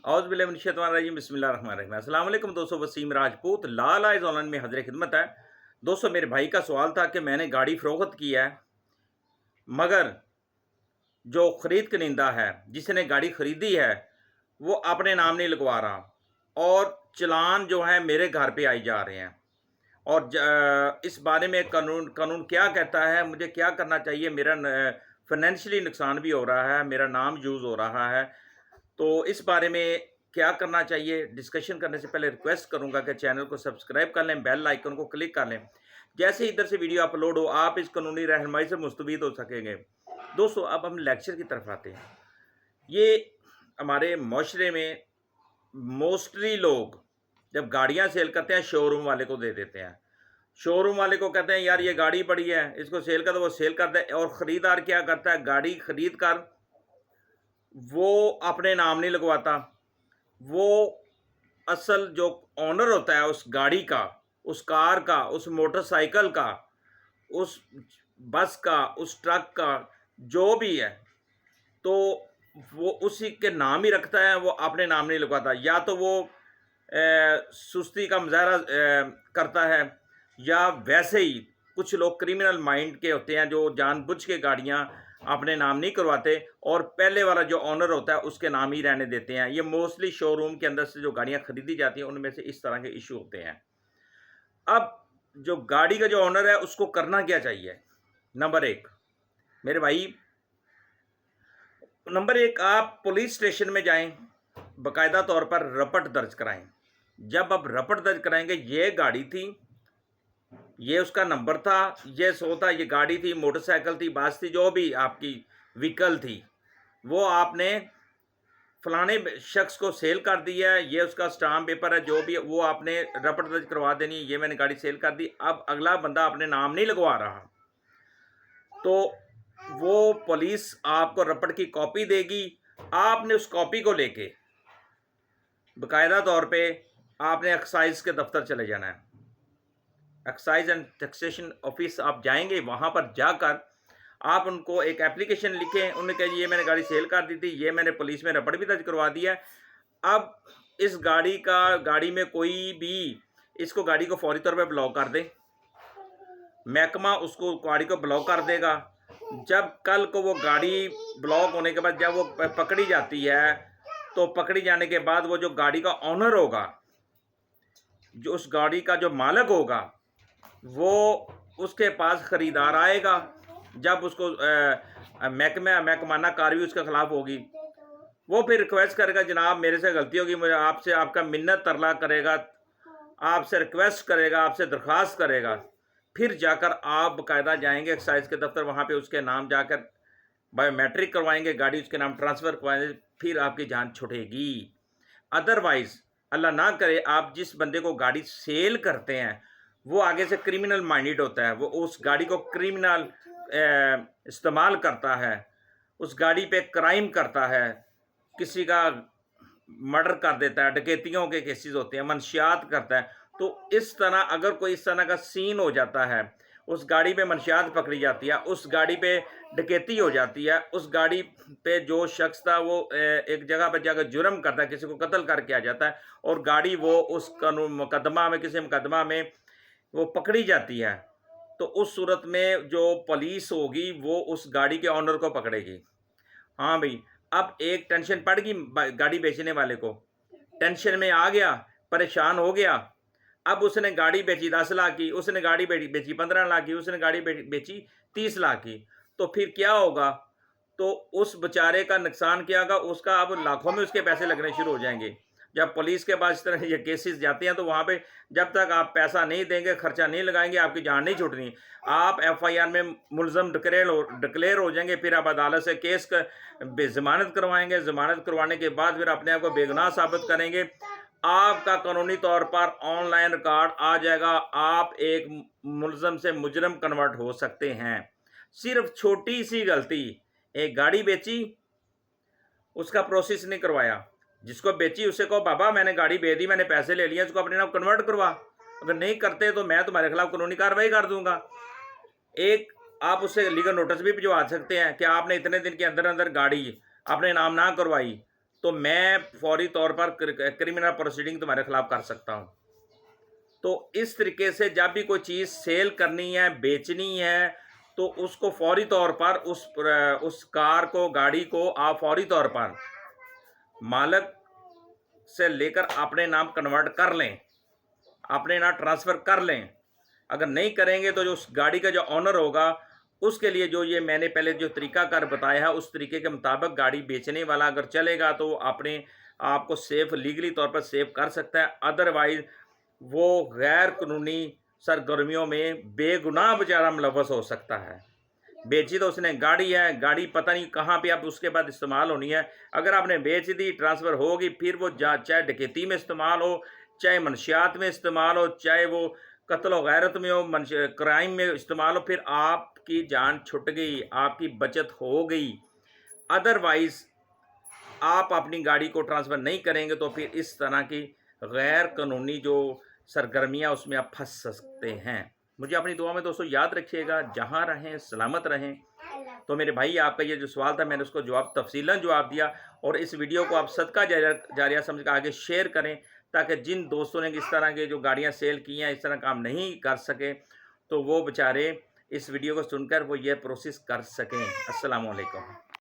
औज़ुबिल्लाहि बिस्मिल्लाहिर्रहमानिर्रहीम। अस्सलाम वालेकुम दोस्तों, वसीम राजपूत लाल आइज़ ऑनलाइन में हाज़िर खिदमत है। दोस्तों, मेरे भाई का सवाल था कि मैंने गाड़ी फ़रोख्त की है, मगर जो ख़रीद कनिंदा है, जिसने गाड़ी ख़रीदी है, वो अपने नाम नहीं लिखवा रहा और चालान जो है मेरे घर पे आई जा रहे हैं। और इस बारे में कानून कानून क्या कहता है, मुझे क्या करना चाहिए? मेरा फाइनेंशियली नुकसान भी हो रहा है, मेरा नाम यूज़ हो रहा है। तो इस बारे में क्या करना चाहिए? डिस्कशन करने से पहले रिक्वेस्ट करूंगा कि चैनल को सब्सक्राइब कर लें, बेल आइकन को क्लिक कर लें। जैसे ही इधर से वीडियो अपलोड हो, आप इस कानूनी रहनुमाई से मुस्तफ़ीद हो सकेंगे। दोस्तों, अब हम लेक्चर की तरफ आते हैं। ये हमारे माशरे में मोस्टली लोग जब गाड़ियां सेल करते हैं, शोरूम वाले को दे देते हैं। शोरूम वाले को कहते हैं, यार ये गाड़ी पड़ी है, इसको सेल कर दो, वो सेल कर दे। और ख़रीदार क्या करता है? गाड़ी खरीद कर वो अपने नाम नहीं लगवाता। वो असल जो ओनर होता है उस गाड़ी का, उस कार का, उस मोटरसाइकिल का, उस बस का, उस ट्रक का, जो भी है, तो वो उसी के नाम ही रखता है, वो अपने नाम नहीं लिखवाता। या तो वो सुस्ती का मुजाहरा करता है, या वैसे ही कुछ लोग क्रिमिनल माइंड के होते हैं जो जानबूझ के गाड़ियां अपने नाम नहीं करवाते और पहले वाला जो ऑनर होता है उसके नाम ही रहने देते हैं। ये मोस्टली शोरूम के अंदर से जो गाड़ियां खरीदी जाती हैं उनमें से इस तरह के इशू होते हैं। अब जो गाड़ी का जो ऑनर है उसको करना क्या चाहिए? नंबर एक, मेरे भाई, नंबर एक, आप पुलिस स्टेशन में जाएं, बाकायदा तौर पर रपट दर्ज कराएं। जब आप रपट दर्ज कराएंगे, ये गाड़ी थी, ये उसका नंबर था, ये सो था, ये गाड़ी थी, मोटरसाइकिल थी, बस थी, जो भी आपकी व्हीकल थी, वो आपने फलाने शख्स को सेल कर दी है, ये उसका स्टाम्प पेपर है, जो भी है, वो आपने रपट दर्ज करवा देनी, ये मैंने गाड़ी सेल कर दी। अब अगला बंदा अपने नाम नहीं लगवा रहा, तो वो पुलिस आपको रपट की कॉपी देगी। आपने उस कॉपी को लेके बाकायदा तौर पे आपने एक्साइज के दफ्तर चले जाना है। एक्साइज एंड टैक्सेशन ऑफिस आप जाएंगे, वहाँ पर जाकर आप उनको एक एप्लीकेशन लिखें। उन्होंने कहा ये मैंने गाड़ी सेल कर दी थी, ये मैंने पुलिस में रपट भी दर्ज करवा दिया है। अब इस गाड़ी में कोई भी इसको गाड़ी को फौरी तौर पे ब्लॉक कर दे, महकमा उसको गाड़ी को ब्लॉक कर देगा। जब कल को वो गाड़ी ब्लॉक होने के बाद जब वो पकड़ी जाती है, तो पकड़ी जाने के बाद वो जो गाड़ी का ऑनर होगा, जो उस गाड़ी का जो मालिक होगा, वो उसके पास ख़रीदार आएगा। जब उसको महकमाना कार्रवाई उसके ख़िलाफ़ होगी, वो फिर रिक्वेस्ट करेगा, जनाब मेरे से गलती होगी, मुझे आपसे आपका मिन्नत तरला करेगा, आपसे रिक्वेस्ट करेगा, आपसे दरख्वास्त करेगा। फिर जाकर आप बाकायदा जाएंगे एक्साइज के दफ्तर, वहाँ पे उसके नाम जाकर बायोमेट्रिक करवाएंगे, गाड़ी उसके नाम ट्रांसफ़र करवाएंगे, फिर आपकी जान छुटेगी। अदरवाइज़ अल्लाह ना करे, आप जिस बंदे को गाड़ी सेल करते हैं वो आगे से क्रिमिनल माइंडेड होता है, वो उस गाड़ी को क्रिमिनल इस्तेमाल करता है, उस गाड़ी पे क्राइम करता है, किसी का मर्डर कर देता है, डकैतियों के केसेस होते हैं, मनशियात करता है। तो इस तरह अगर कोई इस तरह का सीन हो जाता है, उस गाड़ी पे मनशियात पकड़ी जाती है, उस गाड़ी पे डकैती हो जाती है, उस गाड़ी पे जो शख्स था वो एक जगह पर जाकर जुर्म करता है, किसी को कत्ल करके आ जाता है, और गाड़ी वो उस कानून मुकदमा में, किसी मुकदमा में वो पकड़ी जाती है, तो उस सूरत में जो पुलिस होगी वो उस गाड़ी के ऑनर को पकड़ेगी। हाँ भाई, अब एक टेंशन पड़ गई गाड़ी बेचने वाले को, टेंशन में आ गया, परेशान हो गया। अब उसने गाड़ी बेची 10 लाख की, उसने गाड़ी बेची 15 लाख की, उसने गाड़ी बेची 30 लाख की। तो फिर क्या होगा? तो उस बेचारे का नुकसान क्या होगा? उसका अब लाखों में उसके पैसे लगने शुरू हो जाएंगे। जब पुलिस के पास इस तरह ये केसेस जाते हैं, तो वहाँ पे जब तक आप पैसा नहीं देंगे, खर्चा नहीं लगाएंगे, आपकी जान नहीं छूटनी। आप FIR में मुलजम डिक्लेयर हो जाएंगे, फिर आप अदालत से केस कर जमानत करवाएंगे, जमानत करवाने के बाद फिर अपने आप को बेगुनाह साबित करेंगे। आपका कानूनी तौर पर ऑनलाइन रिकॉर्ड आ जाएगा, आप एक मुलजम से मुजरम कन्वर्ट हो सकते हैं। सिर्फ छोटी सी गलती, एक गाड़ी बेची, उसका प्रोसेस नहीं करवाया, जिसको बेची उसे कहो बाबा मैंने गाड़ी बेच दी, मैंने पैसे ले लिए, इसको अपने नाम कन्वर्ट करवा। अगर नहीं करते तो मैं तुम्हारे खिलाफ कानूनी कार्रवाई कर दूंगा। एक आप उससे लीगल नोटिस भी भिजवा सकते हैं कि आपने इतने दिन के अंदर अंदर गाड़ी अपने नाम ना करवाई, तो मैं फौरी तौर पर क्रिमिनल प्रोसीडिंग तुम्हारे खिलाफ कर सकता हूँ। तो इस तरीके से जब भी कोई चीज़ सेल करनी है, बेचनी है, तो उसको फौरी तौर पर उस कार को, गाड़ी को आप फौरी तौर पर मालिक से लेकर अपने नाम कन्वर्ट कर लें, अपने नाम ट्रांसफ़र कर लें। अगर नहीं करेंगे तो जो उस गाड़ी का जो ऑनर होगा, उसके लिए जो ये मैंने पहले जो तरीकाकार बताया है, उस तरीके के मुताबिक गाड़ी बेचने वाला अगर चलेगा तो अपने आप को सेफ, लीगली तौर पर सेव कर सकता है। अदरवाइज़ वो गैर कानूनी सरगर्मियों में बेगुनाह बेचारा मुलव्वस हो सकता है। बेची तो उसने गाड़ी है, गाड़ी पता नहीं कहाँ पे अब उसके बाद इस्तेमाल होनी है। अगर आपने बेच दी, ट्रांसफ़र होगी, फिर वो चाहे डकैती में इस्तेमाल हो, चाहे मनशियात में इस्तेमाल हो, चाहे वो कत्ल व गैरत में हो, क्राइम में इस्तेमाल हो, फिर आपकी जान छुट गई, आपकी बचत हो गई। अदरवाइज़ आप अपनी गाड़ी को ट्रांसफ़र नहीं करेंगे तो फिर इस तरह की गैर कानूनी जो सरगर्मियाँ, उसमें आप फंस सकते हैं। मुझे अपनी दुआ में दोस्तों याद रखिएगा, जहाँ रहें सलामत रहें। तो मेरे भाई, आपका ये जो सवाल था, मैंने उसको जवाब तफसीलन जवाब दिया, और इस वीडियो को आप सदका जारिया समझ कर आगे शेयर करें, ताकि जिन दोस्तों ने इस तरह के जो गाड़ियाँ सेल की हैं, इस तरह काम नहीं कर सके, तो वो बेचारे इस वीडियो को सुनकर वो ये प्रोसेस कर सकें। अस्सलामु अलैकुम।